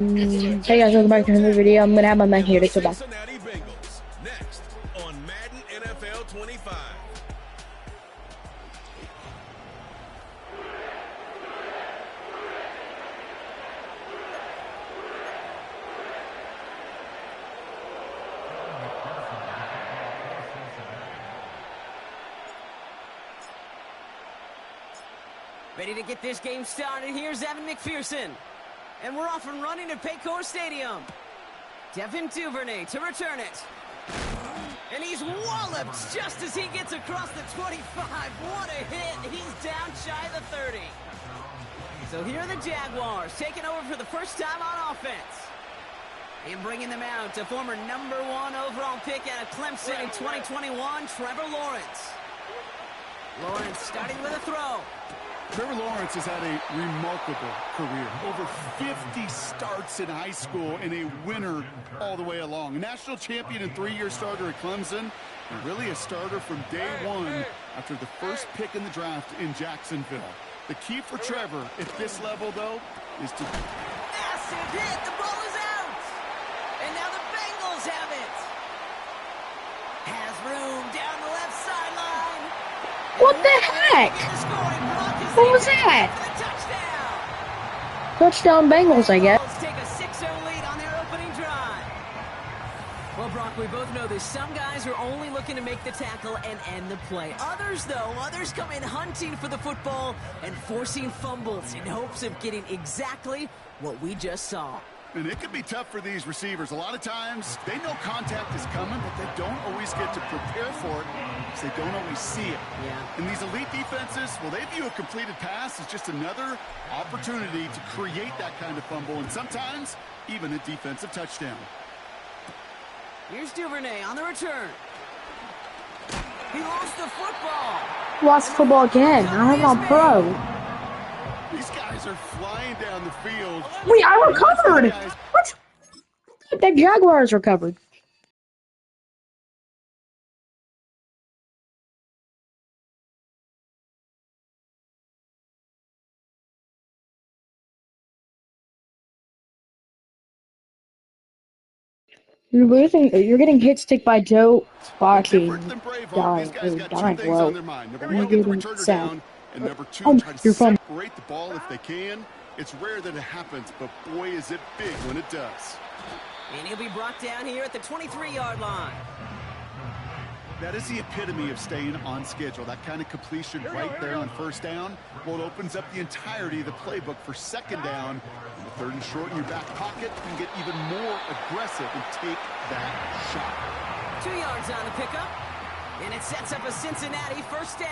Hey guys, welcome back to another video. I'm gonna have my mic here to go back. Cincinnati Bengals next on Madden NFL 25. Ready to get this game started. Here's Evan McPherson. And we're off and running at Paycor Stadium. Devin Duvernay to return it. And he's walloped just as he gets across the 25. What a hit. He's down shy of the 30. So here are the Jaguars taking over for the first time on offense. And bringing them out to former #1 overall pick out of Clemson in 2021, Trevor Lawrence. Lawrence starting with a throw. Trevor Lawrence has had a remarkable career. Over 50 starts in high school and a winner all the way along. A national champion and 3-year starter at Clemson, and really a starter from day one after the first pick in the draft in Jacksonville. The key for Trevor at this level, though, is to... Massive hit! The ball is out! And now the Bengals have it! Has room down the left sideline. What the heck? What was that? Touchdown Bengals, I guess. Take a 6-0 lead on their opening drive. Well, Brock, we both know this. Some guys are only looking to make the tackle and end the play. Others come in hunting for the football and forcing fumbles in hopes of getting exactly what we just saw. And it can be tough for these receivers. A lot of times, they know contact is coming, but they don't always get to prepare for it because they don't always see it. Yeah. And these elite defenses, well, they view a completed pass as just another opportunity to create that kind of fumble, and sometimes even a defensive touchdown. Here's Duvernay on the return. He lost the football. Lost football again. I have it on pro. These guys are flying down the field. Wait, I recovered! What? The Jaguars recovered. You're getting hit stick by Joe Foxy. These guys got two things on their mind. Number one, get the returner down, and number two, try to separate the ball if they can. It's rare that it happens, but boy, is it big when it does. And he'll be brought down here at the 23-yard line. That is the epitome of staying on schedule. That kind of completion right there on first down. Well, it opens up the entirety of the playbook for second down. And the third and short in your back pocket, you can get even more aggressive and take that shot. 2 yards on the pickup. And it sets up a Cincinnati first down.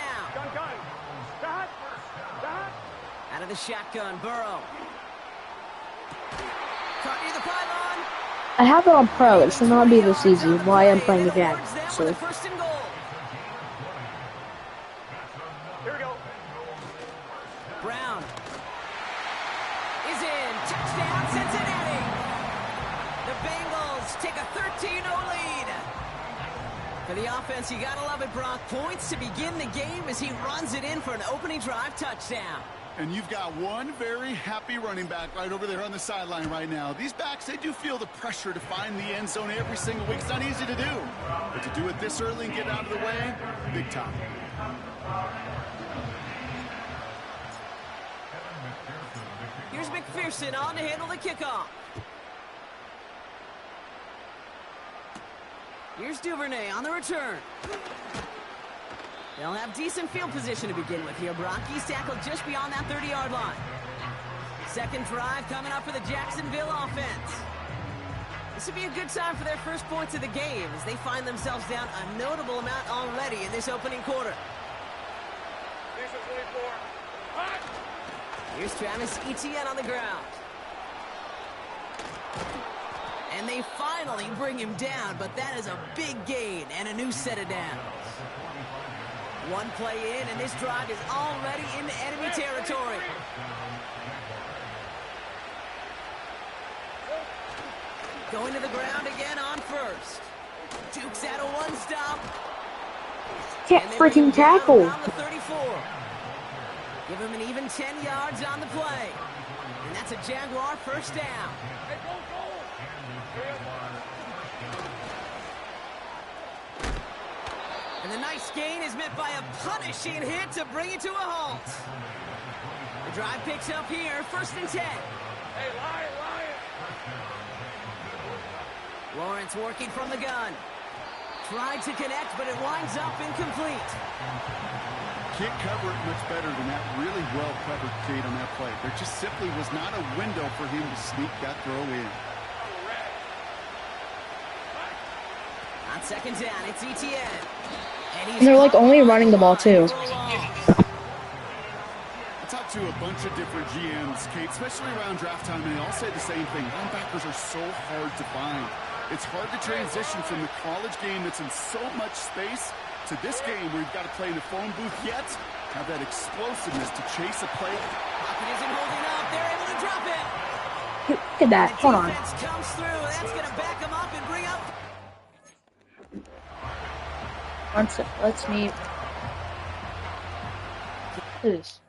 Out of the shotgun, Burrow. Caught near the pylon. I have it on pro. It should not be this easy. Why I'm playing the Jag. So. First and goal. Here we go. Brown is in. Touchdown, Cincinnati. The Bengals take a 13-0 lead. For the offense, you gotta love it, Brock. Points to begin the game as he runs it in for an opening drive touchdown. And you've got one very happy running back right over there on the sideline right now. These backs, they do feel the pressure to find the end zone every single week. It's not easy to do. But to do it this early and get out of the way, big time. Here's McPherson on to handle the kickoff. Here's Duvernay on the return. They'll have decent field position to begin with here. Brock, he's tackled just beyond that 30-yard line. Second drive coming up for the Jacksonville offense. This would be a good time for their first points of the game as they find themselves down a notable amount already in this opening quarter. Here's Travis Etienne on the ground. And they finally bring him down, but that is a big gain and a new set of downs. One play in, and this drive is already into enemy territory. Going to the ground again on first. Dukes out of one stop. Can't freaking tackle. The 34. Give him an even 10 yards on the play. And that's a Jaguar first down. And the nice gain is met by a punishing hit to bring it to a halt. The drive picks up here, 1st and 10. Hey, Lion. Lawrence working from the gun. Tried to connect, but it winds up incomplete. Can't cover it much better than that. Really well covered, Kate, on that play. There just simply was not a window for him to sneak that throw in. On 2nd down, it's ETN. And they're like only running the ball too. I talked to a bunch of different GMs, Kate, especially around draft time, and they all say the same thing. Linebackers are so hard to find. It's hard to transition from the college game that's in so much space to this game where you've got to play in a phone booth, yet have that explosiveness to chase a play. Pocket isn't holding up. They're able to drop it. Look at that. Hold on. Defense comes through. That's going to back him up and bring up. Let's meet. This.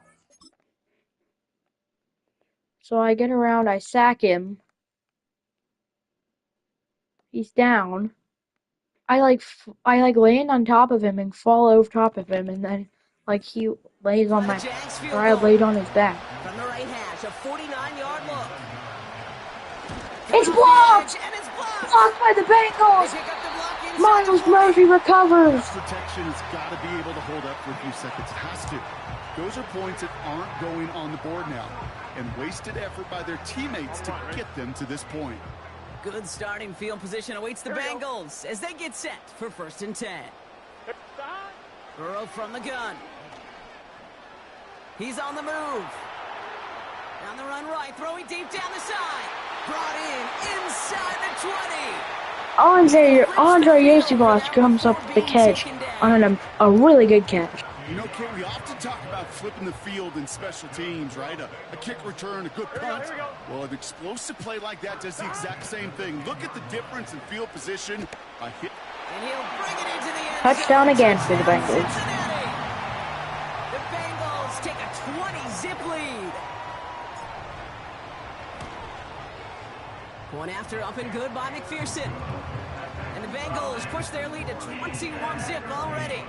So I get around, I sack him. He's down. I land on top of him and fall over top of him, and then like he lays on my, or I laid on his back. From the right hash, a 49-yard look. It's blocked! And it's blocked! Blocked by the Bengals! They pick up the block inside Miles the Murphy recovers. Protection has got to be able to hold up for a few seconds. It has to. Those are points that aren't going on the board now, and wasted effort by their teammates to get them to this point. Good starting field position awaits the Bengals as they get set for 1st and 10. Burrow from the gun. He's on the move. Down the run right, throwing deep down the side. Brought in inside the 20. Andre Yosibas comes up with the catch on a really good catch. You know, Kate, we often talk about flipping the field in special teams, right? A kick return, a good punt. Well, an explosive play like that does the exact same thing. Look at the difference in field position. A hit. And he'll bring it into the end Touchdown zone. again for the Bengals. Cincinnati. The Bengals take a 20-zip lead. One after up and good by McPherson. And the Bengals push their lead to 21-zip already.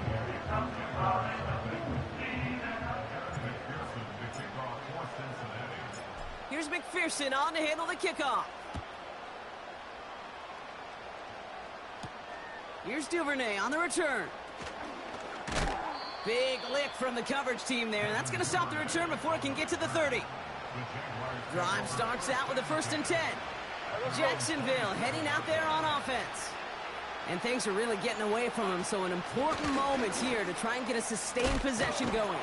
Here's McPherson on to handle the kickoff. Here's Duvernay on the return. Big lick from the coverage team there, and that's going to stop the return before it can get to the 30. Drive starts out with a 1st and 10. Jacksonville heading out there on offense. And things are really getting away from him, so an important moment here to try and get a sustained possession going.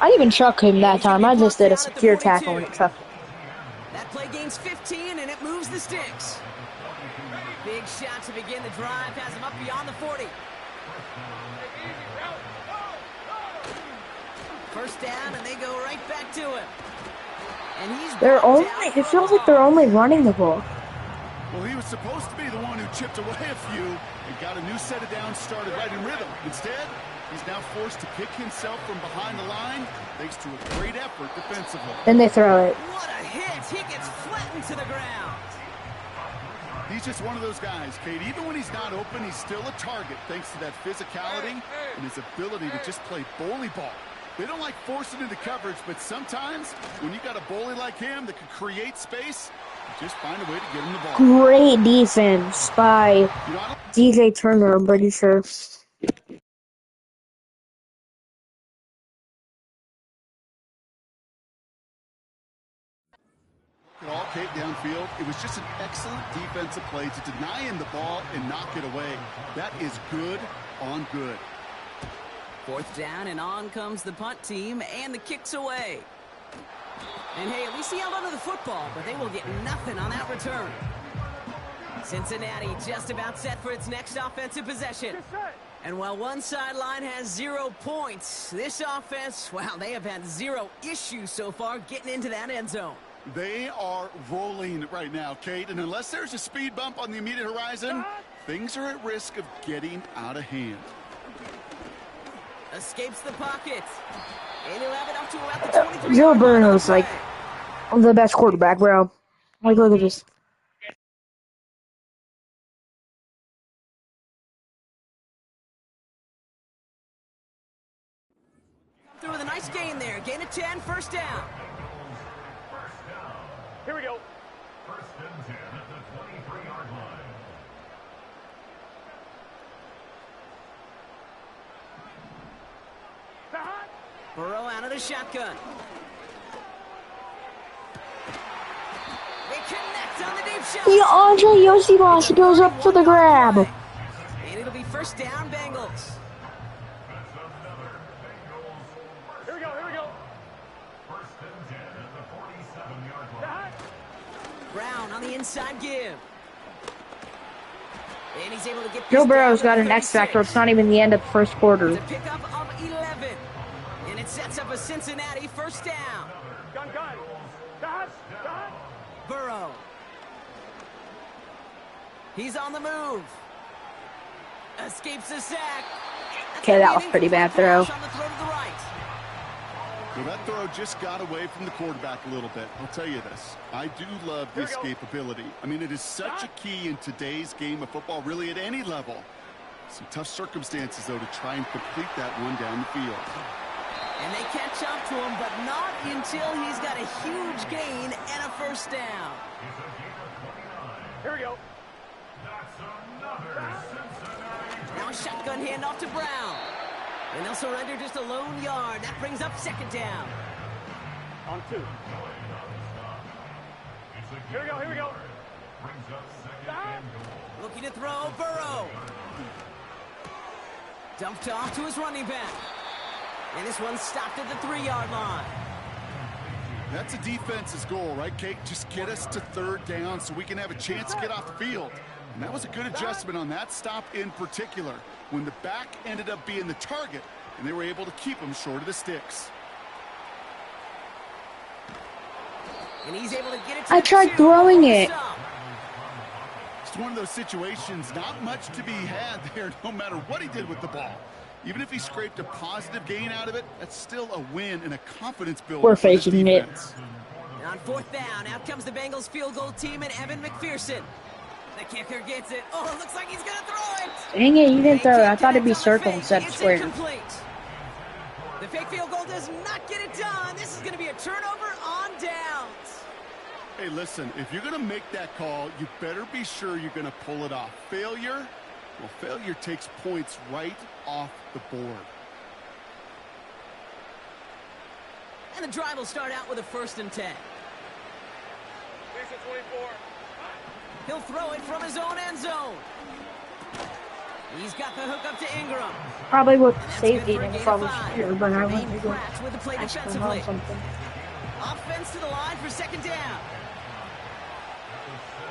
I didn't even chuck him that time. I just did a secure tackle and chucked him. That play gains 15, and it moves the sticks. Big shot to begin the drive, has him up beyond the 40. First down, and they go right back to him. And it feels like they're only running the ball. Well, he was supposed to be the one who chipped away a few and got a new set of downs started right in rhythm. Instead, he's now forced to pick himself from behind the line thanks to a great effort defensively. Then they throw it. What a hit! He gets flattened to the ground. He's just one of those guys, Kate. Even when he's not open, he's still a target thanks to that physicality and his ability to just play bully ball. They don't like forcing into coverage, but sometimes when you got a bully like him that can create space, just find a way to get him the ball. Great defense by DJ Turner, I'm pretty sure. All Kate downfield. It was just an excellent defensive play to deny him the ball and knock it away. That is good on good. 4th down, and on comes the punt team, and the kick's away. And hey, at least he held onto the football, but they will get nothing on that return. Cincinnati just about set for its next offensive possession. And while one sideline has 0 points, this offense, wow, they have had 0 issues so far getting into that end zone. They are rolling right now, Kate, and unless there's a speed bump on the immediate horizon, things are at risk of getting out of hand. Escapes the pocket. And he'll have it up to about the 23. Joe Burrow's like The best quarterback, bro. Like, look at this. Through with a nice gain there. Gain of 10, first down. Here we go. First and 10 at the 23-yard line. Burrow out of the shotgun. They connect on the deep shot. The Andre Yosibas goes up for the grab. And it'll be first down, Bengals. Here we go, here we go. First and 10 at the 47-yard line. Brown on the inside give. And he's able to get Joe this Burrow's down got to an X factor. 36. It's not even the end of the first quarter. It's a pickup of 11. And it sets up a Cincinnati first down. Gun, gun. Dodge, dodge. Burrow. He's on the move. Escapes the sack. Okay, that was pretty bad throw. On the throw to the right. Well, that throw just got away from the quarterback a little bit. I'll tell you this. I do love the escapability. I mean, it is such a key in today's game of football, really at any level. Some tough circumstances, though, to try and complete that one down the field. And they catch up to him, but not until he's got a huge gain and a first down. Here we go. Now a shotgun handoff to Brown. And they'll surrender just a lone yard. That brings up second down. On 2. Here we go, here we go. Looking to throw, Burrow. Dumped off to his running back. And this one stopped at the 3-yard line. That's a defense's goal, right, Kate? Just get us to third down so we can have a chance to get off the field. And that was a good adjustment on that stop in particular, when the back ended up being the target, and they were able to keep him short of the sticks. And he's able to get it to I tried throwing it. It's one of those situations, not much to be had there, no matter what he did with the ball. Even if he scraped a positive gain out of it, that's still a win and a confidence builder. We're faking it. On fourth down, out comes the Bengals field goal team and Evan McPherson. The kicker gets it. Oh, it looks like he's going to throw it. Dang it, you didn't throw it. I thought it'd be circle instead of square. Incomplete. The fake field goal does not get it done. This is going to be a turnover on downs. Hey, listen, if you're going to make that call, you better be sure you're going to pull it off. Failure? Well, failure takes points right off the board. And the drive will start out with a 1st and 10. 24. He'll throw it from his own end zone. He's got the hook up to Ingram. Probably with And that's safety good for a and gain of probably 5. here, but I went Jermaine to go Pratt with the play ask them defensively. on something. Offense to the line for second down.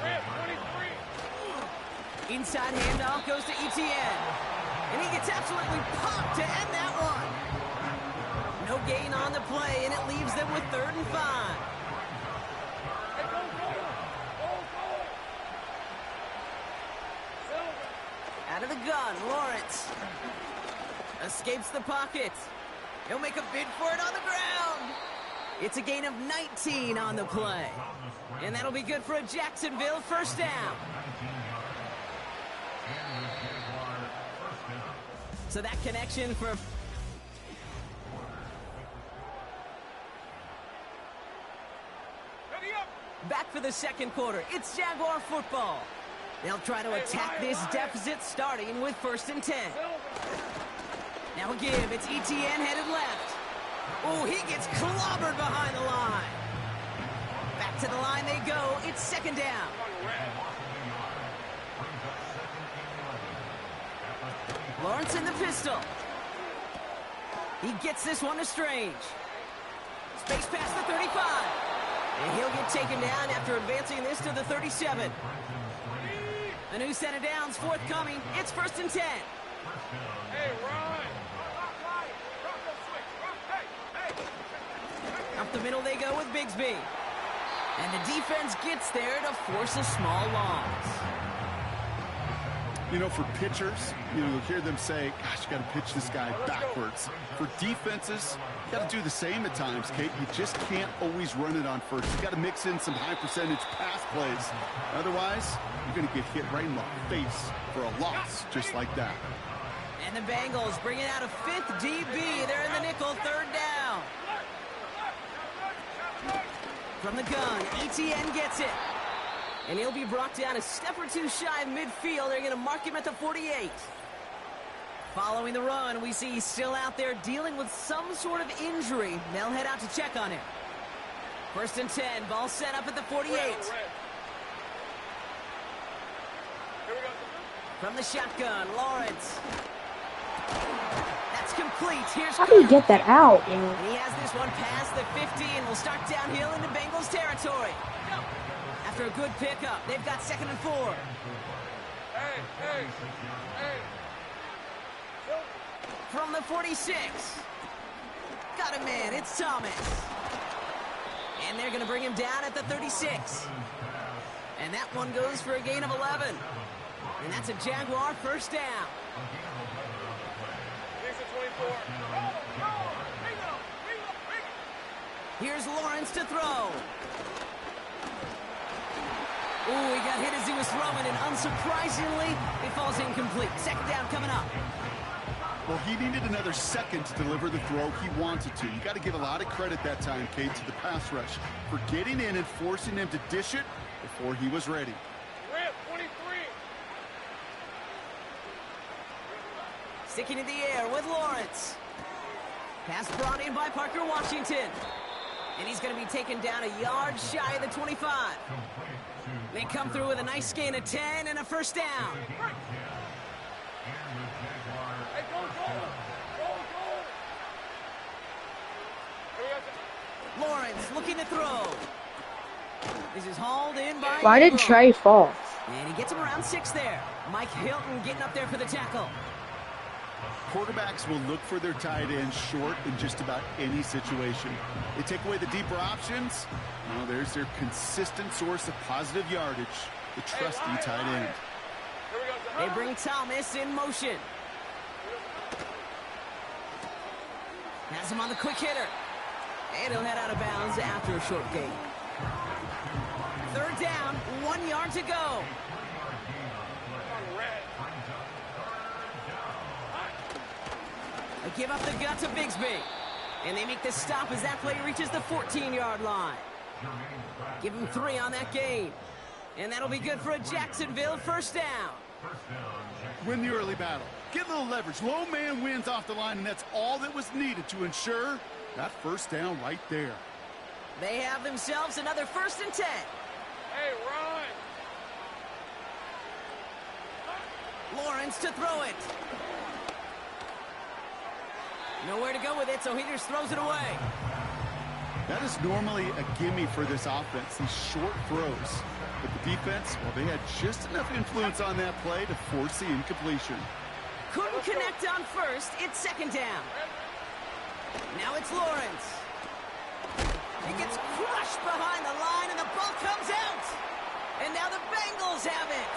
23. Inside handoff goes to Etienne. And he gets absolutely popped to end that one. No gain on the play, and it leaves them with 3rd and 5. Out of the gun, Lawrence. Escapes the pocket. He'll make a bid for it on the ground. It's a gain of 19 on the play. And that'll be good for a Jacksonville first down. So that connection for... Back for the second quarter. It's Jaguar football. They'll try to attack this deficit starting with 1st and 10. Now a give. It's Etienne headed left. Oh, he gets clobbered behind the line. Back to the line they go. It's second down. Lawrence in the pistol. He gets this one to Strange. Space past the 35. And he'll get taken down after advancing this to the 37. A new set of downs forthcoming. It's 1st and 10. Hey, Ryan. Up the middle they go with Bigsby. And the defense gets there to force a small loss. You know, for pitchers, you'll hear them say, gosh, you got to pitch this guy backwards. For defenses, You got to do the same at times, Kate. You just can't always run it on first. You got to mix in some high percentage pass plays. Otherwise, you're going to get hit right in the face for a loss just like that. And the Bengals bringing out a 5th DB. They're in the nickel, 3rd down. From the gun, ETN gets it. And he'll be brought down a step or two shy of midfield. They're going to mark him at the 48. Following the run, we see he's still out there dealing with some sort of injury. They'll head out to check on him. 1st and 10, ball set up at the 48. From the shotgun, Lawrence. That's complete. Here's How do you get that out? and he has this one past the 50 and will start downhill into Bengals territory. After a good pickup, they've got 2nd and 4. Hey. From the 46. Got a man, it's Thomas. And they're going to bring him down at the 36. And that one goes for a gain of 11. And that's a Jaguar 1st down. Here's Lawrence to throw. Ooh, he got hit as he was throwing, and unsurprisingly, it falls incomplete. 2nd down coming up. Well, he needed another second to deliver the throw he wanted to. You got to give a lot of credit that time, Kate, to the pass rush for getting in and forcing him to dish it before he was ready. 23. Sticking in the air with Lawrence. Pass brought in by Parker Washington. And he's going to be taken down a yard shy of the 25. They come through with a nice gain of 10 and a 1st down. Hey, go. Lawrence looking to throw. This is hauled in by... Why did Trey fall? And he gets him around 6 there. Mike Hilton getting up there for the tackle. Quarterbacks will look for their tight end short in just about any situation. They take away the deeper options. Well, there's their consistent source of positive yardage, the trusty tight end. They bring Thomas in motion. Has him on the quick hitter. And he'll head out of bounds after a short gain. 3rd down, 1 yard to go. They give up the gut to Bigsby. And they make the stop as that play reaches the 14-yard line. Give him 3 on that gain. And that'll be good for a Jacksonville 1st down. Win the early battle. Get a little leverage. Low man wins off the line, and that's all that was needed to ensure that 1st down right there. They have themselves another 1st and 10. Hey, run. Lawrence to throw it. Nowhere to go with it, so he just throws it away. That is normally a gimme for this offense, these short throws. But the defense, well, they had just enough influence on that play to force the incompletion. Couldn't connect on 1st. It's 2nd down. Now it's Lawrence. He gets crushed behind the line, and the ball comes out. And now the Bengals have it.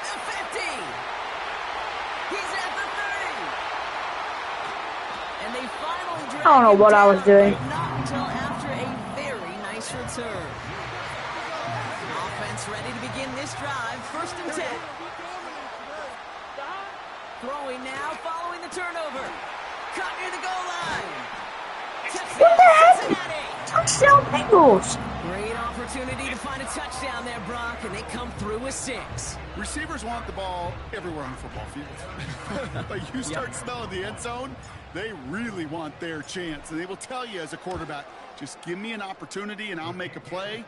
The 50. He's at the 30. And they finally drag I don't know him what I was down, doing. but not until after a very nice return. Offense ready to begin this drive. 1st and 10. Throwing now, following the turnover. Caught near the goal line. What the heck? Cincinnati. Touchdown Bengals! Great opportunity to find a touchdown there, Brock, and they come through with 6. Receivers want the ball everywhere on the football field. But you start smelling the end zone, they really want their chance. And they will tell you as a quarterback, just give me an opportunity and I'll make a play.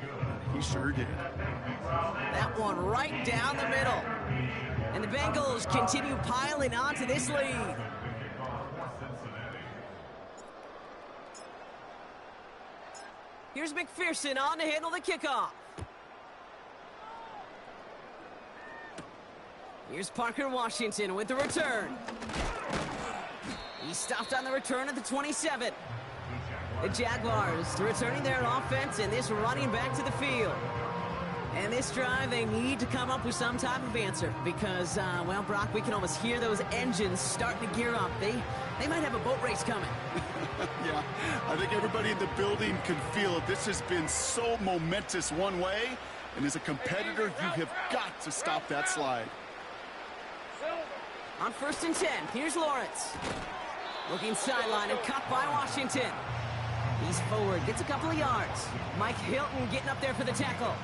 He sure did. That one right down the middle. And the Bengals continue piling on to this lead. Here's McPherson on to handle the kickoff. Here's Parker Washington with the return. He stopped on the return at the 27. The Jaguars returning their offense and this running back to the field. And this drive, they need to come up with some type of answer because, well, Brock, we can almost hear those engines starting to gear up. They might have a boat race coming. Yeah, I think everybody in the building can feel it. This has been so momentous one way, and as a competitor, you have got to stop that slide. On 1st and 10, here's Lawrence. Looking sideline and cut by Washington. He's forward, gets a couple of yards. Mike Hilton getting up there for the tackle.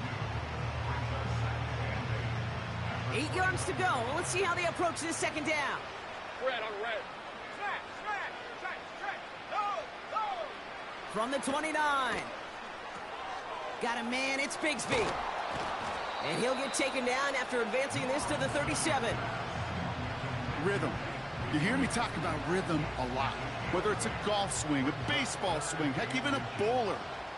8 yards to go. Well, let's see how they approach this second down. Red on red. From the 29. Got a man, it's Bigsby. And he'll get taken down after advancing this to the 37. Rhythm. You hear me talk about rhythm a lot. Whether it's a golf swing, a baseball swing, heck, even a bowler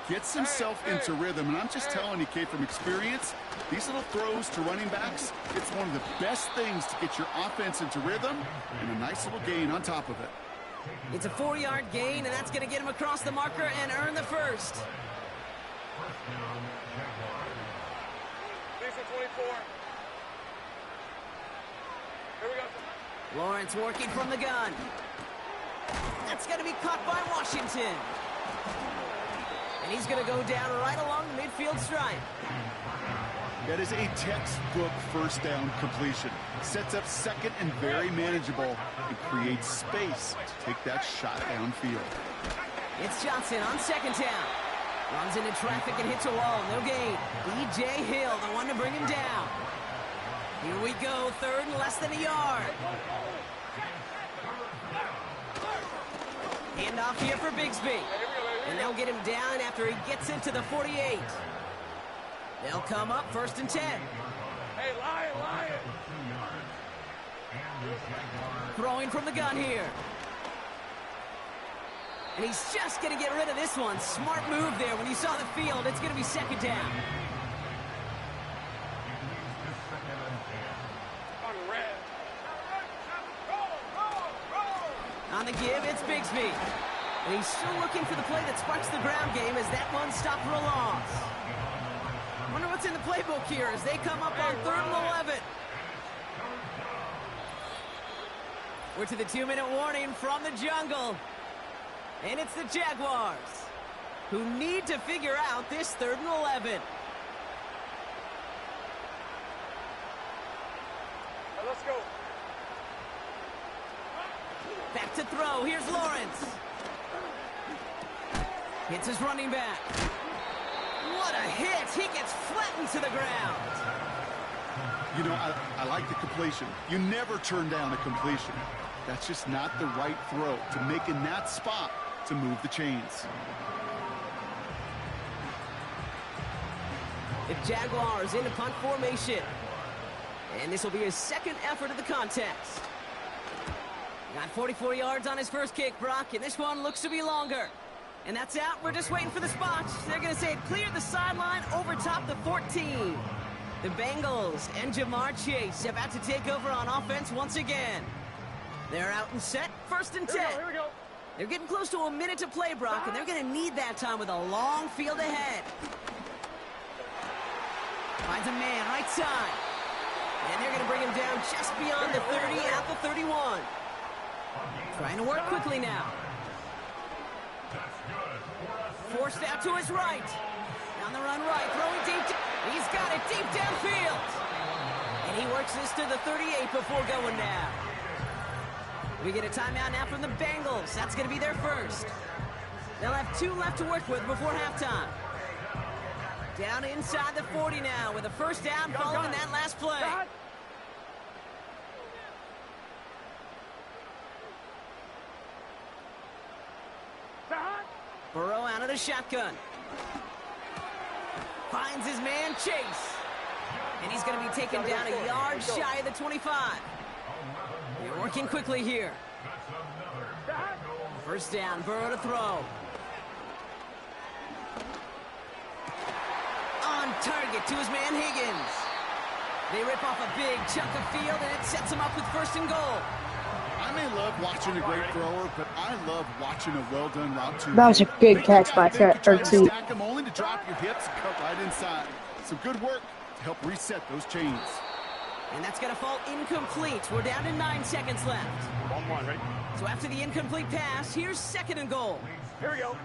gets himself into rhythm. And I'm just telling you, Kate, from experience, these little throws to running backs, it's one of the best things to get your offense into rhythm and a nice little gain on top of it. It's a 4-yard gain, and that's going to get him across the marker and earn the first. These are 24. Here we go. Lawrence working from the gun. That's going to be caught by Washington. And he's going to go down right along the midfield stripe. That is a textbook first down completion. Sets up second and very manageable and creates space to take that shot downfield. It's Johnson on second down. Runs into traffic and hits a wall. No gain. B.J. Hill, the one to bring him down. Here we go. 3rd and less than a yard. Handoff here for Bigsby. And they'll get him down after he gets into the 48. They'll come up 1st and 10. Hey, Lion! Throwing from the gun here. And he's just going to get rid of this one. Smart move there when you saw the field. It's going to be 2nd down. On red. On the give, it's Bigsby. And he's still looking for the play that sparks the ground game as that one stopped for a loss. Wonder what's in the playbook here as they come up on 3rd and 11. We're to the 2-minute warning from the jungle. And it's the Jaguars who need to figure out this 3rd and 11. Hey, let's go. Back to throw. Here's Lawrence. Hits his running back. What a hit. He gets flattened to the ground. You know, I like the completion. You never turn down a completion. That's just not the right throw to make in that spot to move the chains. The Jaguars into punt formation. And this will be his 2nd effort of the contest. Got 44 yards on his first kick, Brock, and this one looks to be longer. And that's out. We're just waiting for the spots. They're going to say it cleared the sideline over top the 14. The Bengals and Jamar Chase about to take over on offense once again. They're out and set. 1st and 10. Here we go. They're getting close to a minute to play, Brock, and they're going to need that time with a long field ahead. Finds a man right side. And they're going to bring him down just beyond the 30 at the 31. Trying to work quickly now. Forced out to his right. On the run right, throwing deep. He's got it deep downfield. And he works this to the 38 before going down. We get a timeout now from the Bengals. That's going to be their first. They'll have 2 left to work with before halftime. Down inside the 40 now with a first down following that last play. Burrow out of the shotgun. Finds his man, Chase. And he's going to be taken down a yard shy of the 25. They're working quickly here. First down, Burrow to throw. On target to his man, Higgins. They rip off a big chunk of field, and it sets him up with 1st and goal. I may love watching a great thrower, but I love watching a well-done route too. That was a good catch by Stack T. them only to drop your hips and cut right inside. So good work to help reset those chains. And that's going to fall incomplete. We're down to 9 seconds left. 1-1, ready? So after the incomplete pass, here's 2nd and goal. Here we go.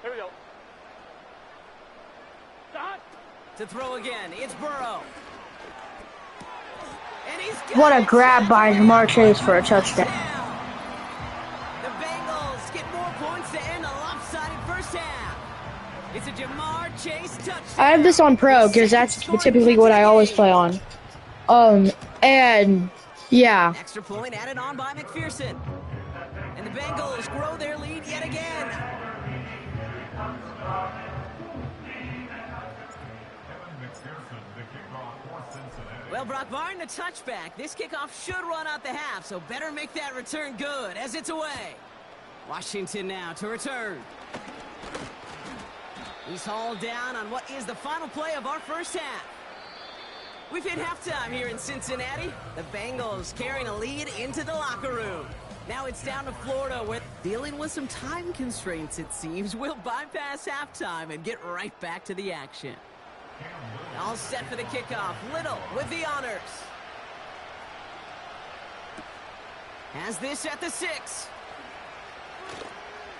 Here we go. Stop. To throw again, it's Burrow. And he's got What a it. grab by Jamar Chase for a touchdown. The Bengals get more points to end a lopsided first half. It's a Jamar Chase touchdown. I have this on Pro because that's typically what I always play on. And yeah. Extra point added on by McPherson. And the Bengals grow their lead yet again. Well, Brock, barring the touchback, this kickoff should run out the half, so better make that return good as it's away. Washington now to return. He's hauled down on what is the final play of our first half. We've hit halftime here in Cincinnati. The Bengals carrying a lead into the locker room. Now it's down to Florida with dealing with some time constraints, it seems. We'll bypass halftime and get right back to the action. All set for the kickoff. Little with the honors. Has this at the 6.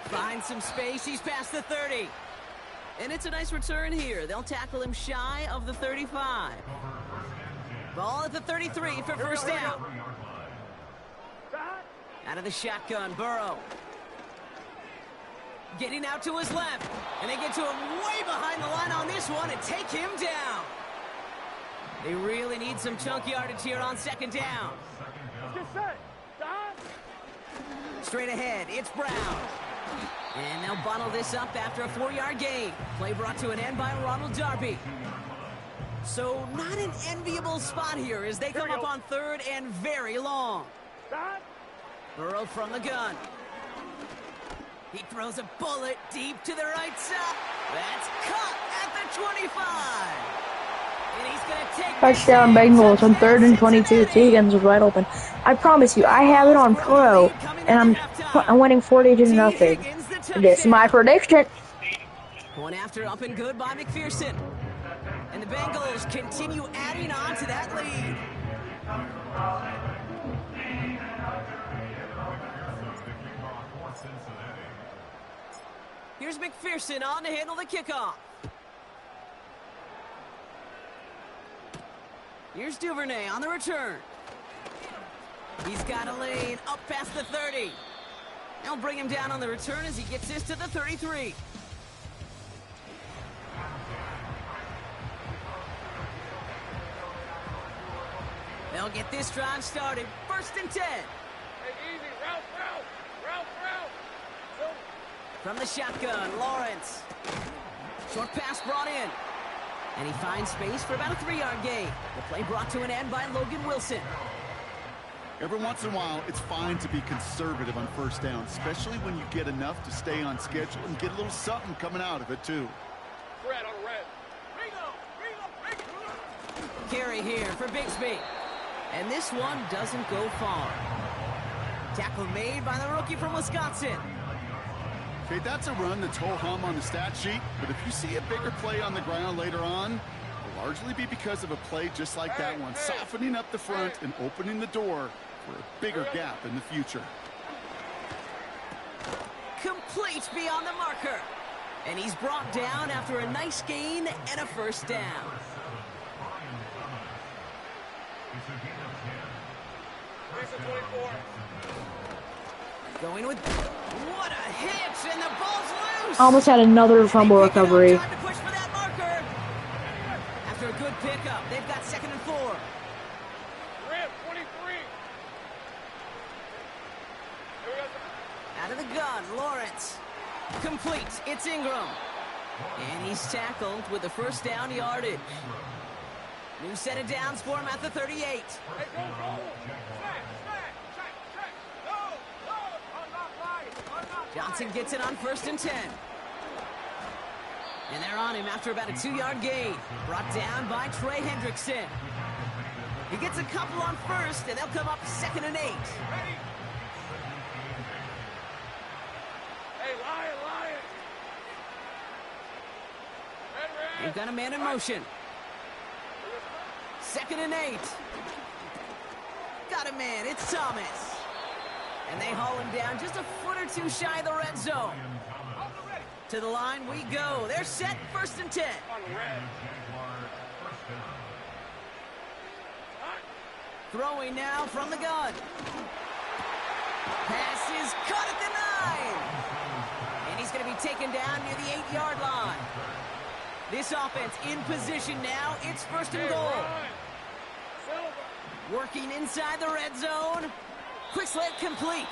Finds some space. He's past the 30. And it's a nice return here. They'll tackle him shy of the 35. Ball at the 33 for first down. Out of the shotgun, Burrow. Getting out to his left. And they get to him way behind the line on this one and take him down. They really need some chunk yardage here on 2nd down. Let's get set. Stop. Straight ahead, it's Brown. And they'll bottle this up after a 4-yard gain. Play brought to an end by Ronald Darby. So not an enviable spot here as they come up on 3rd and very long. Stop. Burrow from the gun. He throws a bullet deep to the right side. That's caught at the 25. And he's going to take Touchdown Bengals on 3rd and 22. Tegan's was wide open. I promise you, I have it on Pro, and I'm winning 40-0. This is my prediction. One after up and good by McPherson. And the Bengals continue adding on to that lead. Here's McPherson on to handle the kickoff. Here's Duvernay on the return. He's got a lane up past the 30. They'll bring him down on the return as he gets this to the 33. They'll get this drive started. 1st and 10. Hey, easy. Route. From the shotgun, Lawrence. Short pass brought in. And he finds space for about a 3-yard gain. The play brought to an end by Logan Wilson. Every once in a while, it's fine to be conservative on 1st down, especially when you get enough to stay on schedule and get a little something coming out of it, too. Red on red. Carry here for Bigsby. And this one doesn't go far. Tackle made by the rookie from Wisconsin. Okay, that's a run that's ho-hum on the stat sheet, but if you see a bigger play on the ground later on, it'll largely be because of a play just like that one, softening up the front and opening the door for a bigger gap in the future. Complete beyond the marker. And he's brought down after a nice gain and a 1st down. Jason 24. Going with... What a hit! And the ball's loose! Almost had another fumble recovery. Time to push for that marker. After a good pickup, they've got 2nd and 4. Red 23. Here we go. Out of the gun, Lawrence. Complete. It's Ingram. And he's tackled with the 1st down yardage. New set of downs for him at the 38. Hey, go. Snack. Check. Go. Unlock line. Johnson gets it on 1st and 10. And they're on him after about a 2-yard gain. Brought down by Trey Hendrickson. He gets a couple on 1st, and they'll come up 2nd and 8. Ready. Hey, Lion. Red. They've got a man in motion. 2nd and 8. Got a man. It's Thomas. And they haul him down just a foot or two shy of the red zone. To the line we go. They're set. 1st and 10. Throwing now from the gun. Pass is caught at the 9. And he's going to be taken down near the 8-yard line. This offense in position now. It's 1st and goal. Working inside the red zone. Quick slant complete.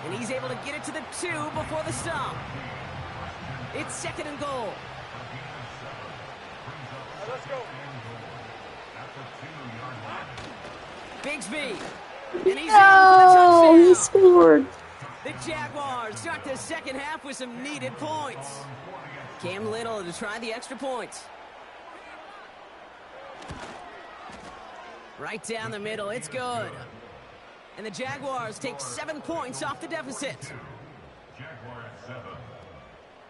And he's able to get it to the 2 before the stop. It's 2nd and goal. Let's go. Bigsby. And he's in for the touchdown. He scored. The Jaguars start the 2nd half with some needed points. Cam Little to try the extra point. Right down the middle. It's good. And the Jaguars take 7 points off the deficit.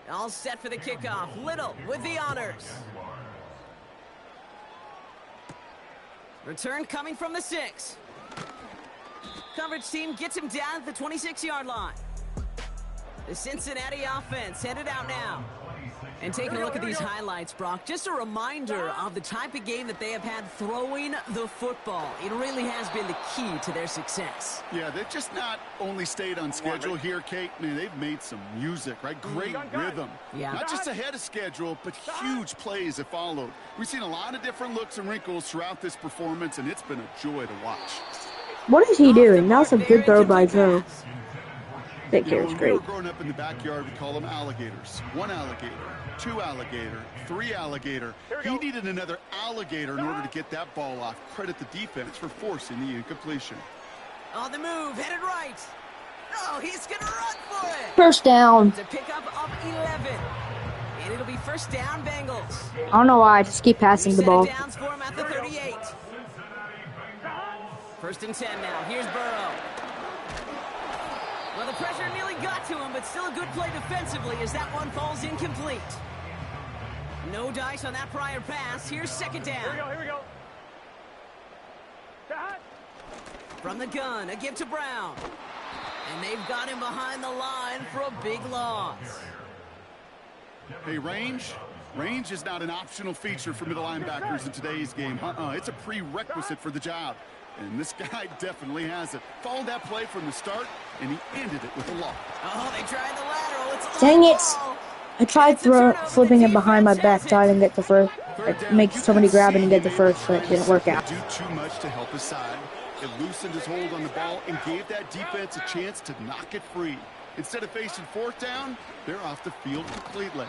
All set for the kickoff. Little with the honors. Return coming from the 6. Coverage team gets him down at the 26-yard line. The Cincinnati offense headed out now. And taking a look at these highlights, Brock, just a reminder of the type of game that they have had throwing the football. It really has been the key to their success. Yeah, they've just not only stayed on schedule here, Kate. I mean, they've made some music, right? Great rhythm. Yeah. Not just ahead of schedule, but huge plays have followed. We've seen a lot of different looks and wrinkles throughout this performance, and it's been a joy to watch. What is he doing? That was a good throw by Joe. That carries When great. we were growing up in the backyard, we call them alligators. 1 alligator, 2 alligator, 3 alligator. He needed another alligator in order to get that ball off. Credit the defense for forcing the incompletion. On the move, headed right. Oh, he's going to run for it. First down. It's a pickup of 11. And it'll be 1st down, Bengals. I don't know why. I just keep passing the ball. Downs for him at the 38. 1st and 10 now. Here's Burrow. Well, the pressure nearly got to him, but still a good play defensively as that one falls incomplete. No dice on that prior pass. Here's 2nd down. Here we go. From the gun, a give to Brown. And they've got him behind the line for a big loss. Hey, range? Range is not an optional feature for middle linebackers in today's game. It's a prerequisite for the job. And this guy definitely has it. Followed that play from the start, and he ended it with a loss. Oh, they tried the lateral. It's Dang it. ball. I tried flipping it behind my back so I didn't get the first. Like, make somebody grab it and get the first, but it didn't work out. Do too much to help his side. It loosened his hold on the ball and gave that defense a chance to knock it free. Instead of facing 4th down, they're off the field completely.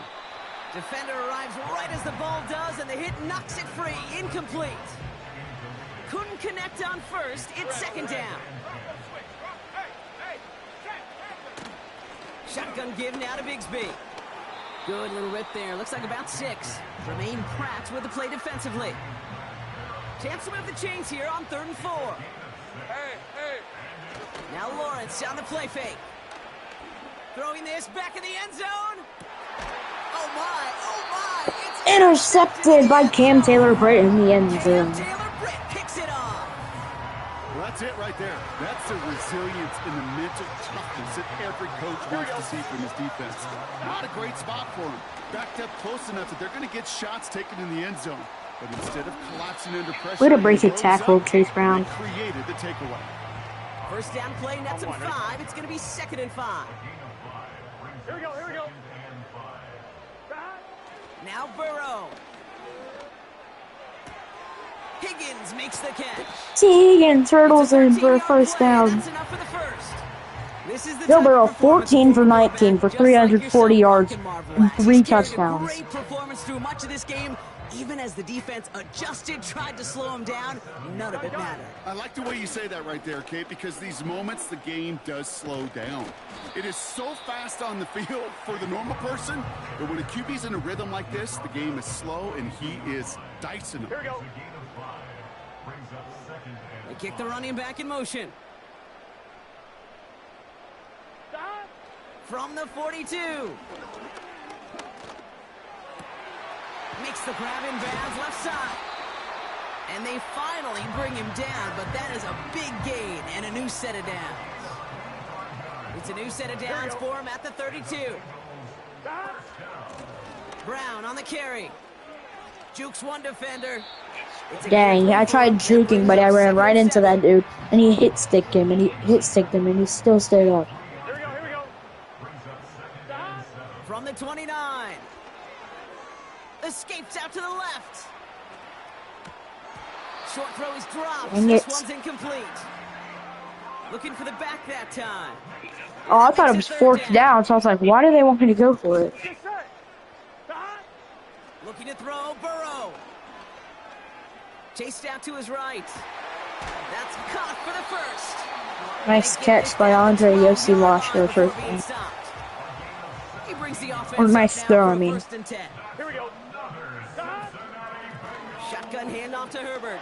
Defender arrives right as the ball does, and the hit knocks it free. Incomplete. Couldn't connect on 1st. It's 2nd down. Shotgun give now to Bigsby. Good little rip there. Looks like about 6. Jermaine Pratt with the play defensively. Chance to move the chains here on 3rd and 4. Hey. Now Lawrence on the play fake. Throwing this back in the end zone. Oh my. It's Intercepted by Cam Taylor Britt in the end zone. Taylor Britt picks it off. Well, that's it right there. That's the resilience and the mental toughness that every coach wants to see from his defense. Not a great spot for him. Backed up close enough that they're going to get shots taken in the end zone. But instead of collapsing under pressure, Way to break he a rose tackle, up Chase Brown. and created the takeaway. 1st down play, nets him 5. It's going to be 2nd and 5. Here we go. Now Burrow. Higgins makes the catch. Teagan Turtles in for a first down. That's enough for the first. This is the Bill type Burrow, of performance 14 for a 19 for quarterback just like 340 yourself yards can marvel and at. 3 He's carried a touchdowns. Great performance through much of this game. Even as the defense adjusted, tried to slow him down, none of it mattered. I like the way you say that right there, Kate, because these moments the game does slow down. It is so fast on the field for the normal person, but when a QB's in a rhythm like this, the game is slow and he is dicing them. Here we go. They kick the running back in motion. From the 42. Makes the grab in bounds left side. And they finally bring him down, but that is a big gain and a new set of downs. It's a new set of downs for him at the 32. Brown on the carry. Jukes one defender. Dang, I tried juking, but I ran right into that dude, and he hit-sticked him, and he still stayed up. Here we go. From the 29. Escapes out to the left. Short throw is dropped. Dang This it. one's incomplete. Looking for the back that time. Oh, I thought it was fourth down, so I was like, why do they want me to go for it? Looking to throw, Burrow. Chased out to his right. That's caught for the first. Nice catch by Andre Yossi Losh for the first down. He brings the offense Or nice up now throw, for I a mean. 1st and 10. Here we go. Shotgun handoff to Herbert.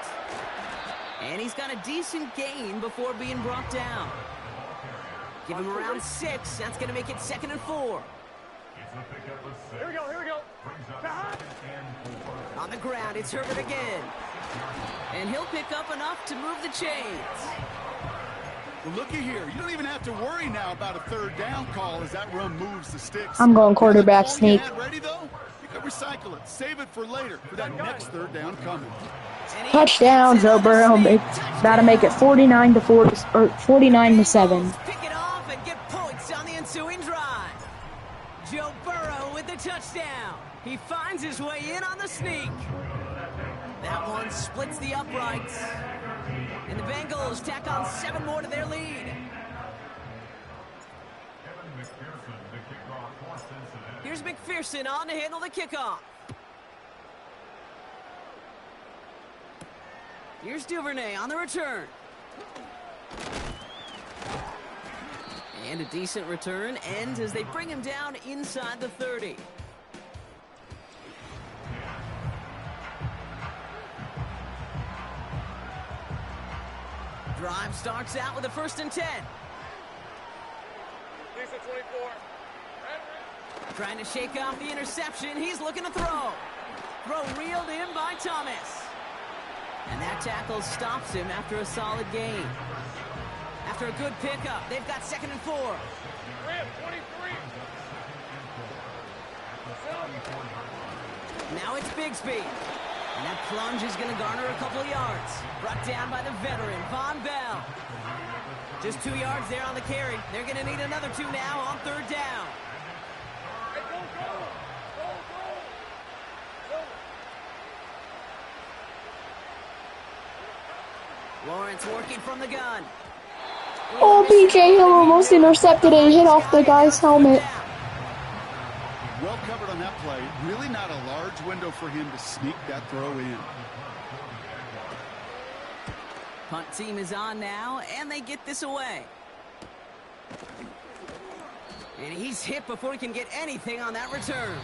And he's got a decent gain before being brought down. Give him around 6. That's going to make it 2nd and 4. Here we go. On the ground, it's Herbert again. And he'll pick up enough to move the chains. Well, looky here. You don't even have to worry now about a 3rd down call as that run moves the sticks. I'm going quarterback All you sneak. had ready, though? You can recycle it. Save it for later for that next 3rd down coming. Touchdown, Joe Burrow. About to make it 49 to 40 or 49 to 7. Pick it off and get points on the ensuing drive. Joe Burrow with the touchdown. He finds his way in on the sneak. That one splits the uprights. And the Bengals tack on 7 more to their lead. Here's McPherson on to handle the kickoff. Here's Duvernay on the return. And a decent return ends as they bring him down inside the 30. Drive starts out with a 1st and 10. Lisa 24. Trying to shake off the interception. He's looking to throw. Throw reeled in by Thomas. And that tackle stops him after a solid gain. After a good pickup, they've got 2nd and 4. Ram 23. Now it's Bigsby. And that plunge is going to garner a couple of yards. Brought down by the veteran, Von Bell. Just 2 yards there on the carry. They're going to need another 2 now on 3rd down. Hey, go. Lawrence working from the gun. Oh, BJ Hill almost intercepted and hit off the guy's helmet. Well covered on that play. Really not a large window for him to sneak that throw in. Punt team is on now, and they get this away. And he's hit before he can get anything on that return.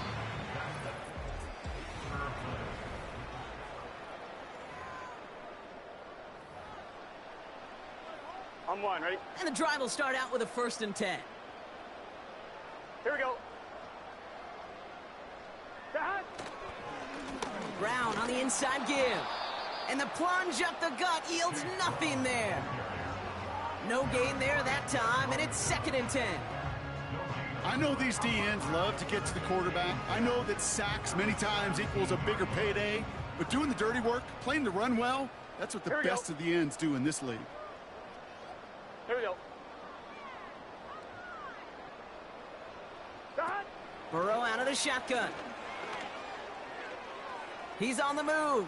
I'm one, ready? And the drive will start out with a 1st and 10. Here we go. Brown on the inside give. And the plunge up the gut yields nothing there. No gain there that time, and it's 2nd and 10. I know these DNs love to get to the quarterback. I know that sacks many times equals a bigger payday. But doing the dirty work, playing the run well, that's what the best of the ends do in this league. Here we go. Burrow out of the shotgun. He's on the move.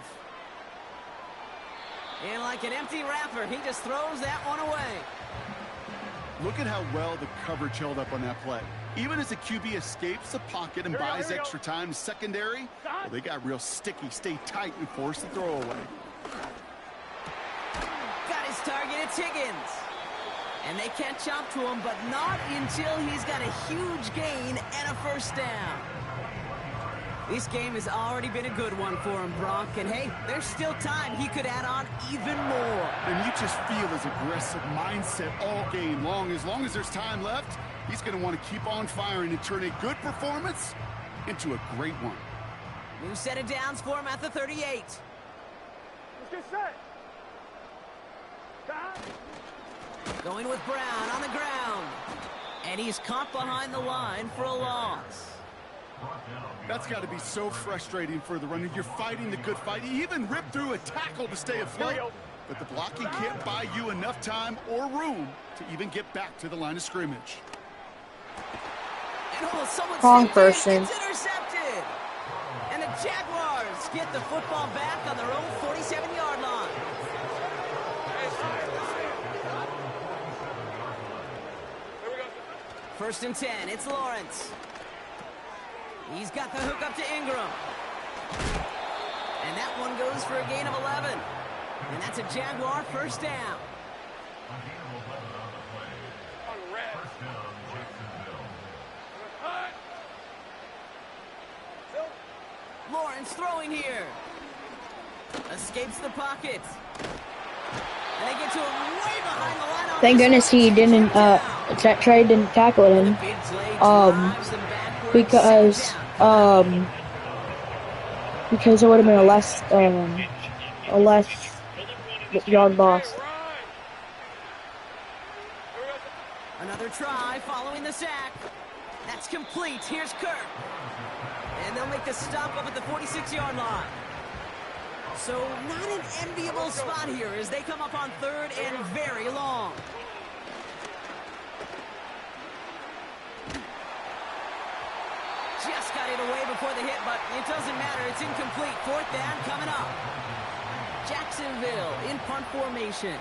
And like an empty wrapper, he just throws that one away. Look at how well the coverage held up on that play. Even as the QB escapes the pocket and buys extra time to secondary, well, they got real sticky, stay tight, and force the throw away. Got his target, it's Higgins. And they catch up to him, but not until he's got a huge gain and a 1st down. This game has already been a good one for him, Brock. And hey, there's still time he could add on even more. And you just feel his aggressive mindset all game long. As long as there's time left, he's going to want to keep on firing and turn a good performance into a great one. New set of downs for him at the 38. Let's get set. Time. Going with Brown on the ground. And he's caught behind the line for a loss. That's got to be so frustrating for the runner. You're fighting the good fight. He even ripped through a tackle to stay afloat. But the blocking can't buy you enough time or room to even get back to the line of scrimmage. And someone Wrong it's person. intercepted. And the Jaguars get the football back on their own 47-yard line. First and 10, it's Lawrence. He's got the hook up to Ingram. And that one goes for a gain of 11. And that's a Jaguar first down. Lawrence throwing here. Escapes the pocket. And they get to him way behind the line. Thank goodness he didn't, Trey didn't tackle him. Because it would have been a less yard loss. Another try following the sack. That's complete. Here's Kirk. And they'll make the stop up at the 46-yard line. So not an enviable spot here as they come up on third and very long. Just got it away before the hit, but it doesn't matter. It's incomplete. Fourth down coming up. Jacksonville in punt formation.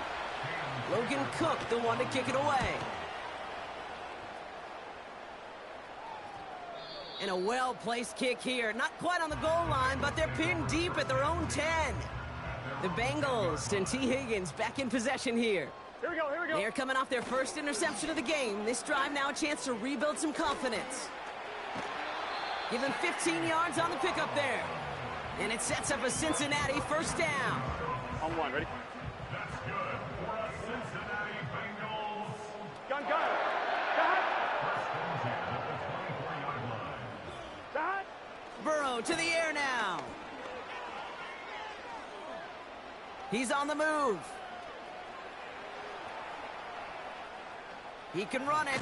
Logan Cook, the one to kick it away. And a well-placed kick here. Not quite on the goal line, but they're pinned deep at their own 10. The Bengals and T. Higgins back in possession here. Here we go, here we go. They're coming off their first interception of the game. This drive now a chance to rebuild some confidence. Give them 15 yards on the pickup there. And it sets up a Cincinnati first down. On one, ready? That's good for a Cincinnati Bengals. Gun. Dot. Burrow to the air now. He's on the move. He can run it.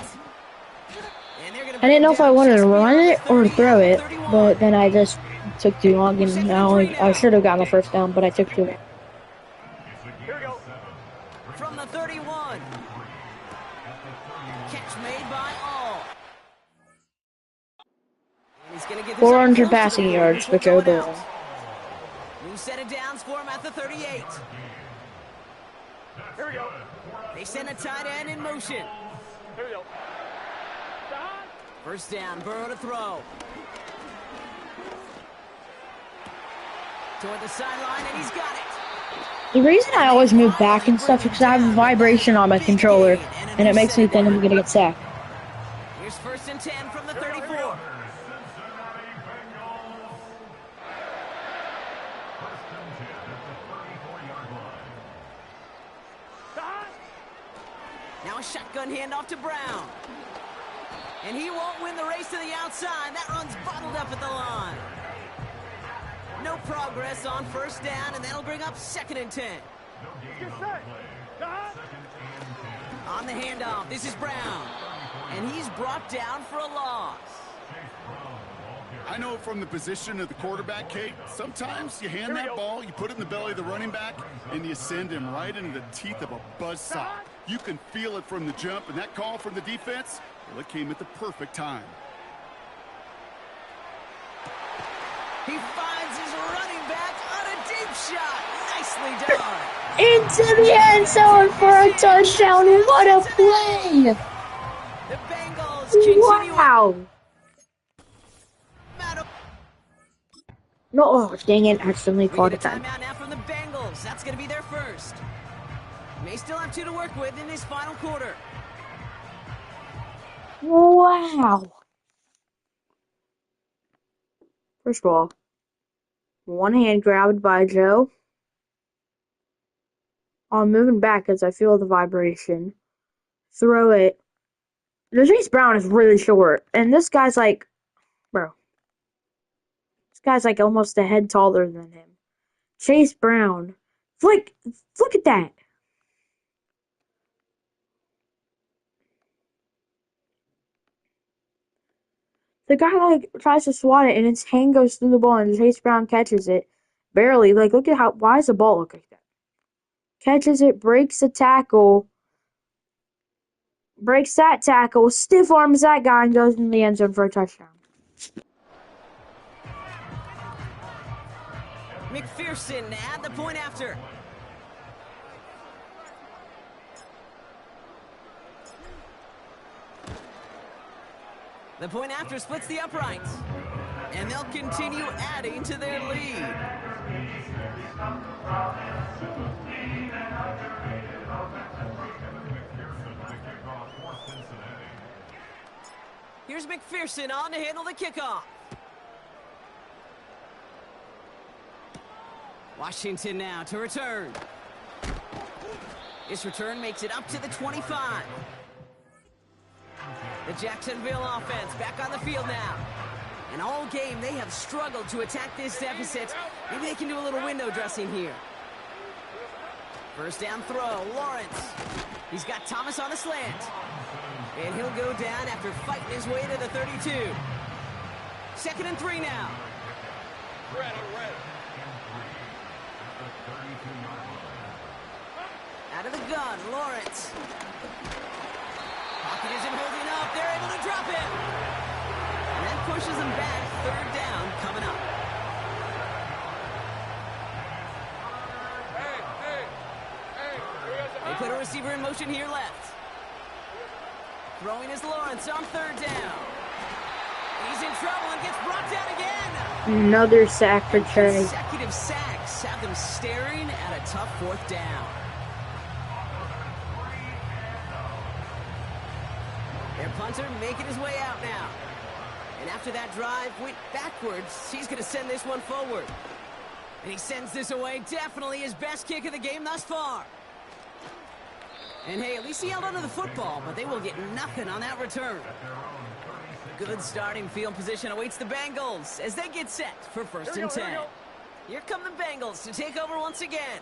And they're gonna I didn't know if I wanted to run it or throw it, but then I just took too long, and now I should have gotten the first down, but I took too long. Here we go. From the 31. Catch made by all. And he's gonna get this 400 up close to passing the yards, before which are going the out. New set of downs for him at the 38. Here we go. They send a tight end in motion. Here we go. Dot. First down, Burrow to throw. Toward the sideline, and he's got it. The reason I always move back and stuff is because I have a vibration on my controller, and it makes me think I'm gonna get sacked. Here's first and 10 from the 34. Dot. Now a shotgun handoff to Brown. And he won't win the race to the outside. That run's bottled up at the line. No progress on first down, and that'll bring up second and 10. Get set. Dot. On the handoff, this is Brown. And he's brought down for a loss. I know from the position of the quarterback, Kate, sometimes you hand that ball, you put it in the belly of the running back, and you send him right into the teeth of a buzzsaw. You can feel it from the jump, and that call from the defense, well, it came at the perfect time. He finds his running back on a deep shot. Nicely done. Into the end zone for a touchdown. What a play! The Bengals continue. Wow! No, oh, dang it, accidentally We called get it a time. timeout now from the Bengals. That's going to be their first. May still have 2 to work with in this final quarter. Wow! First of all, one hand grabbed by Joe. I'm moving back as I feel the vibration. Throw it. Chase Brown is really short, and this guy's like, bro. guy's like almost a head taller than him. Chase Brown. Look at that. The guy like tries to swat it and its hand goes through the ball and Chase Brown catches it. Barely. Like look at why does the ball look like that? Catches it, breaks the tackle. Breaks that tackle, stiff arms that guy and goes in the end zone for a touchdown. McPherson at the point after. The point after splits the uprights. And they'll continue adding to their lead. Here's McPherson on to handle the kickoff. Washington now to return. This return makes it up to the 25. The Jacksonville offense back on the field now. And all game, they have struggled to attack this deficit. Maybe they can do a little window dressing here. First down throw, Lawrence. He's got Thomas on the slant. And he'll go down after fighting his way to the 32. 2nd and 3 now. Out of the gun, Lawrence. Pocket isn't holding up. They're able to drop it. And that pushes them back. 3rd down coming up. They put a receiver in motion here left. Throwing is Lawrence on 3rd down. He's in trouble and gets brought down again. Another sack for Trey. Consecutive sacks have them staring at a tough 4th down. Their punter making his way out now. And after that drive went backwards, he's going to send this one forward. And he sends this away. Definitely his best kick of the game thus far. And hey, at least he held onto the football, but they will get nothing on that return. Good starting field position awaits the Bengals as they get set for 1st and 10. Here come the Bengals to take over once again.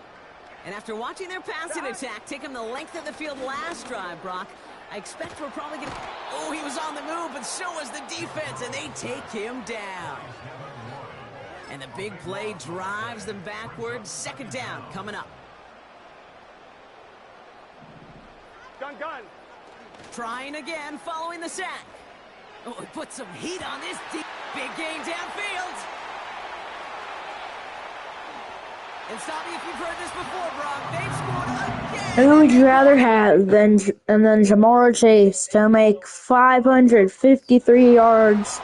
And after watching their passing attack take them the length of the field last drive, Brock, I expect we're probably going to... Oh, he was on the move, but so was the defense, and they take him down. And the big play drives them backwards. 2nd down coming up. Gun. Trying again following the sack. Oh, he put some heat on this deep. Big gain downfield. And stop me if you've heard this before, Brock. They've scored again. Who would you rather have than Jamar Chase to make 553 yards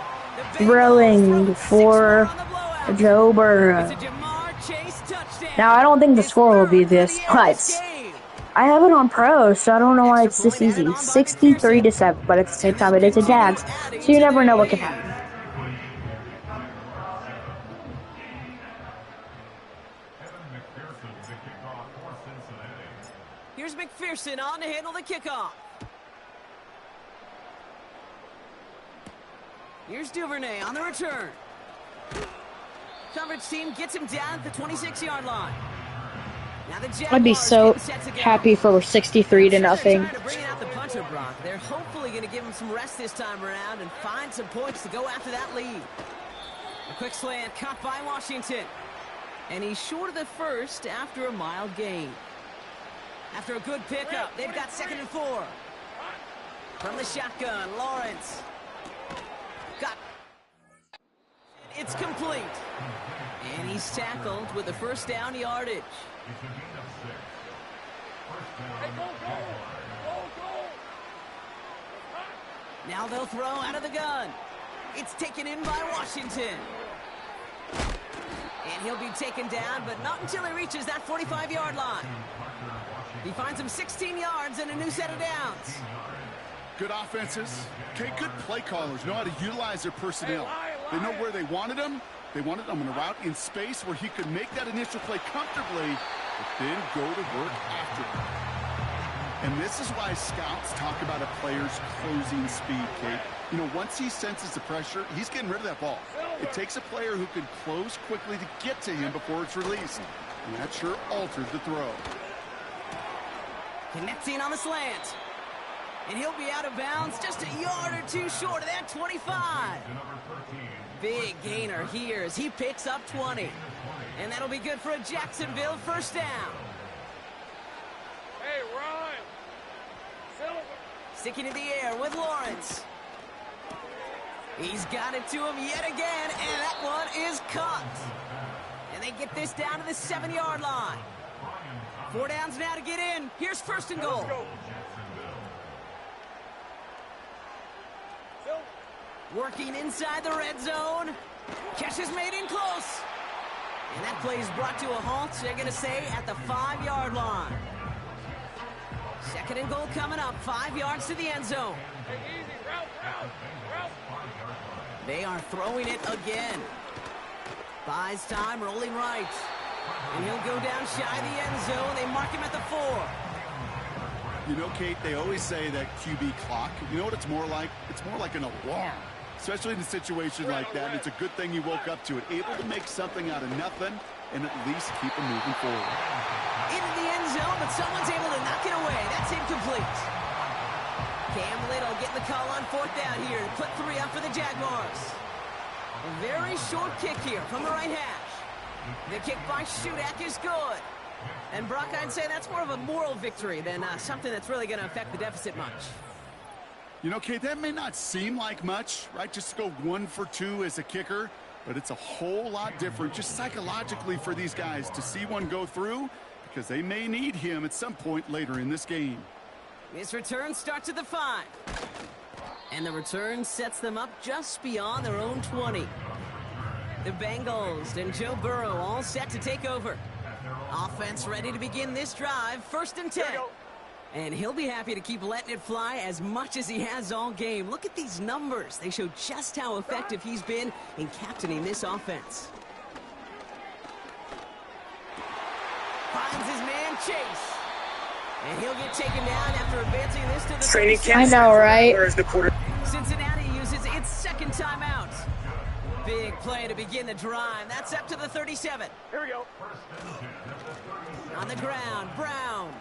throwing for Joe Burrow? Now, I don't think the score will be this, but I have it on Pro, so I don't know why it's this easy. 63-7, but at the same time, it is a Jags, so you never know what can happen. Here's McPherson on to handle the kickoff. Here's Duvernay on the return. Coverage team gets him down at the 26-yard line. Now the Jaguars I'd be so happy for 63-0. Bringing out the punter, Brock. They're hopefully going to give him some rest this time around and find some points to go after that lead. A quick slant caught by Washington. And he's short of the first after a mild gain. After a good pickup, they've got 2nd and 4. From the shotgun, Lawrence. It's complete. And he's tackled with the 1st down yardage. Now they'll throw out of the gun. It's taken in by Washington. And he'll be taken down, but not until he reaches that 45-yard line. He finds him 16 yards and a new set of downs. Good offenses. Okay, good play callers know how to utilize their personnel. They know where they wanted them. They wanted them in a route in space where he could make that initial play comfortably, but then go to work after it. And this is why scouts talk about a player's closing speed, Kate. You know, once he senses the pressure, he's getting rid of that ball. It takes a player who can close quickly to get to him before it's released. And that sure alters the throw. Connecting on the slant. And he'll be out of bounds just a yard or two short of that 25. Big gainer here as he picks up 20. And that'll be good for a Jacksonville first down. Hey, Ryan. Silver. Sticking in the air with Lawrence. He's got it to him yet again, and that one is caught. And they get this down to the 7-yard line. 4 downs now to get in. Here's first and goal. Working inside the red zone. Catch is made in close. And that play is brought to a halt, they're going to say, at the 5-yard line. Second and goal coming up, 5 yards to the end zone. Hey, easy. Route. They are throwing it again. Buys time, rolling right. And he'll go down shy of the end zone. They mark him at the 4. You know, Kate, they always say that QB clock. You know what it's more like? It's more like an alarm. Especially in a situation like that. It's a good thing you woke up to it. Able to make something out of nothing and at least keep them moving forward. Into the end zone, but someone's able to knock it away. That's incomplete. Cam Little getting the call on 4th down here to put 3 up for the Jaguars. A very short kick here from the right hash. The kick by Shudak is good. And Brock, I'd say that's more of a moral victory than something that's really going to affect the deficit much. You know, Kate, that may not seem like much, right? Just to go 1 for 2 as a kicker, but it's a whole lot different just psychologically for these guys to see one go through because they may need him at some point later in this game. This return starts at the 5. And the return sets them up just beyond their own 20. The Bengals and Joe Burrow all set to take over. Offense ready to begin this drive, 1st and 10. And he'll be happy to keep letting it fly as much as he has all game. Look at these numbers. They show just how effective he's been in captaining this offense. Finds his man Chase. And he'll get taken down after advancing this to the 37. I know, right? Cincinnati uses its 2nd timeout. Big play to begin the drive. That's up to the 37. Here we go. On the ground, Brown.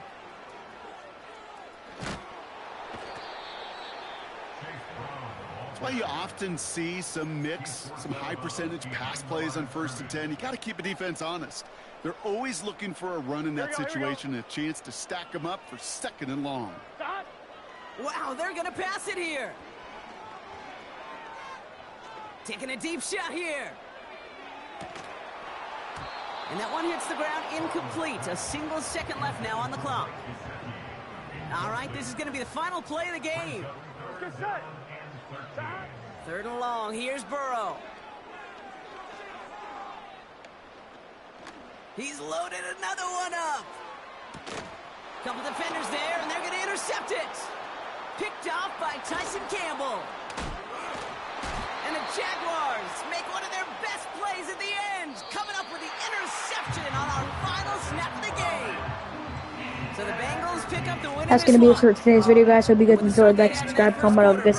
That's why you often see some mix, some high percentage pass plays on 1st and 10. You got to keep a defense honest. They're always looking for a run in that situation and a chance to stack them up for 2nd and long. Wow, they're going to pass it here. Taking a deep shot here. And that one hits the ground incomplete. A single second left now on the clock. All right, this is going to be the final play of the game. 3rd and long. Here's Burrow. He's loaded another one up. Couple defenders there, and they're going to intercept it. Picked off by Tyson Campbell. And the Jaguars make one of their best plays at the end, coming up with the interception on our final snap of the game. So the Bengals pick up the win. That's going to be it for today's video, guys. Hope you guys enjoyed. Like, subscribe, comment, all the good stuff.